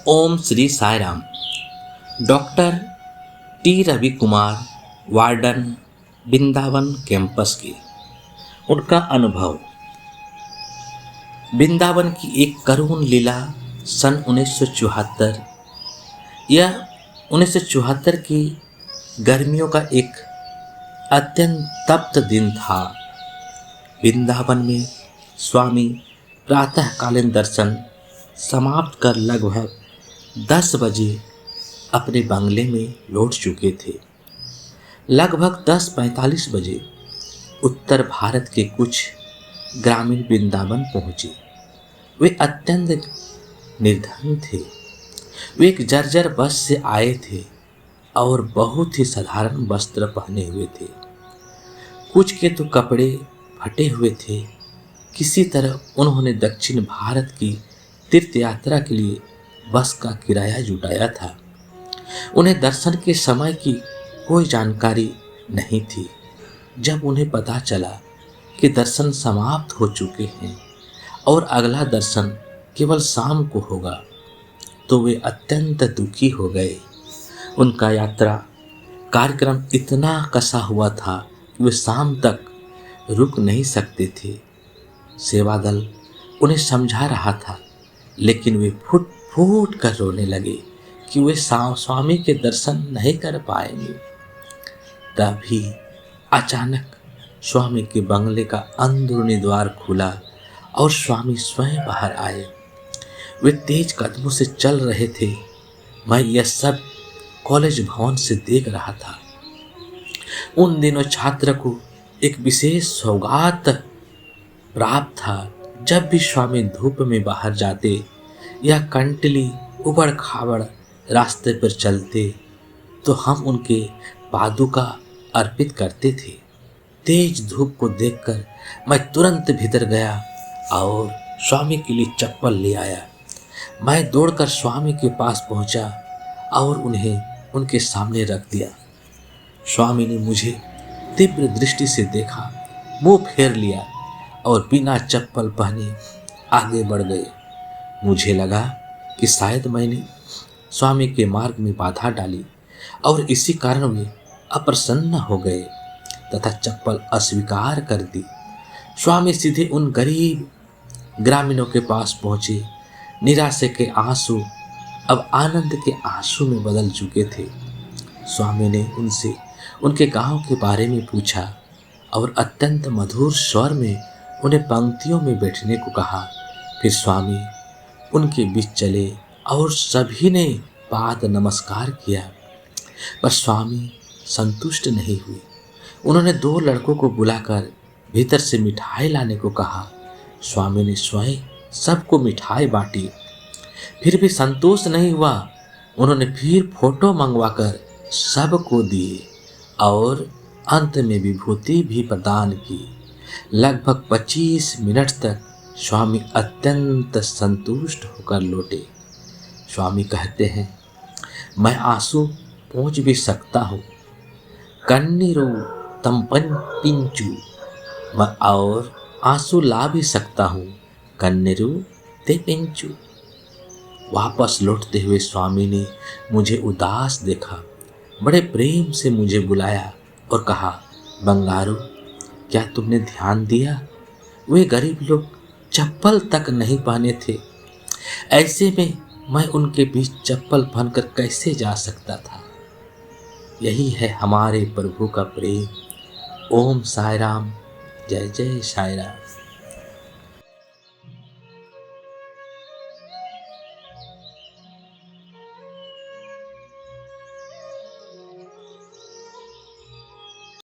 ओम Shri Sai Ram. Doctor T Ravi Kumar, warden, Vrindavan campus के। उनका अनुभव। वृंदावन की एक करुण लीला सन 1974। यह 1974 की गर्मियों का एक अत्यंत तप्त दिन था। वृंदावन में स्वामी प्रातःकालीन दर्शन समाप्त कर लगभग 10 बजे अपने बंगले में लौट चुके थे। लगभग 10:45 बजे उत्तर भारत के कुछ ग्रामीण वृंदावन पहुंचे। वे अत्यंत निर्धन थे। वे एक जर्जर बस से आए थे और बहुत ही साधारण वस्त्र पहने हुए थे। कुछ के तो कपड़े फटे हुए थे। किसी तरह उन्होंने दक्षिण भारत की तीर्थ यात्रा के लिए बस का किराया जुटाया था। उन्हें दर्शन के समय की कोई जानकारी नहीं थी। जब उन्हें पता चला कि दर्शन समाप्त हो चुके हैं और अगला दर्शन केवल शाम को होगा, तो वे अत्यंत दुखी हो गए। उनका यात्रा कार्यक्रम इतना कसा हुआ था कि वे शाम तक रुक नहीं सकते थे। सेवा दल उन्हें समझा रहा था, लेकिन वे फूट फूट कर रोने लगे कि वे स्वामी के दर्शन नहीं कर पाएंगे। तभी अचानक स्वामी के बंगले का अंदरूनी द्वार खुला और स्वामी स्वयं बाहर आए। वे तेज कदमों से चल रहे थे। मैं यह सब कॉलेज भवन से देख रहा था। उन दिनों छात्र को एक विशेष सौगात प्राप्त था। जब भी स्वामी धूप में बाहर जाते या कंटली उबड़ खाबड़ रास्ते पर चलते, तो हम उनके पादुका अर्पित करते थे। तेज धूप को देखकर मैं तुरंत भीतर गया और स्वामी के लिए चप्पल ले आया। मैं दौड़कर स्वामी के पास पहुंचा और उन्हें उनके सामने रख दिया। स्वामी ने मुझे तीव्र दृष्टि से देखा, मुंह फेर लिया और बिना चप्पल पहने आगे बढ़ गए। मुझे लगा कि शायद मैंने स्वामी के मार्ग में बाधा डाली और इसी कारण वे अप्रसन्न हो गए तथा चप्पल अस्वीकार कर दी। स्वामी सीधे उन गरीब ग्रामीणों के पास पहुंचे। निराशा के आंसू अब आनंद के आंसू में बदल चुके थे। स्वामी ने उनसे उनके गांव के बारे में पूछा और अत्यंत मधुर स्वर में उन्हें पंक्तियों में बैठने को कहा। फिर स्वामी उनके बीच चले और सभी ने पाद नमस्कार किया, पर स्वामी संतुष्ट नहीं हुए। उन्होंने 2 लड़कों को बुलाकर भीतर से मिठाई लाने को कहा। स्वामी ने स्वयं सबको मिठाई बांटी, फिर भी संतोष नहीं हुआ। उन्होंने फिर फोटो मंगवाकर सबको दिए और अंत में विभूति भी प्रदान की। लगभग 25 मिनट तक स्वामी अत्यंत संतुष्ट होकर लौटे। स्वामी कहते हैं, मैं आंसू पहुँच भी सकता हूँ, कन्नीरो तंपन पिंचू, मैं और आंसू ला भी सकता हूँ, कन्नीरो ते पिंचू। वापस लौटते हुए स्वामी ने मुझे उदास देखा, बड़े प्रेम से मुझे बुलाया और कहा, बंगारू, क्या तुमने ध्यान दिया? वे गरीब लोग चप्पल तक नहीं पहने थे। ऐसे में मैं उनके बीच चप्पल पहनकर कैसे जा सकता था? यही है हमारे प्रभु का प्रेम। ओम साई राम। जय जय साई राम।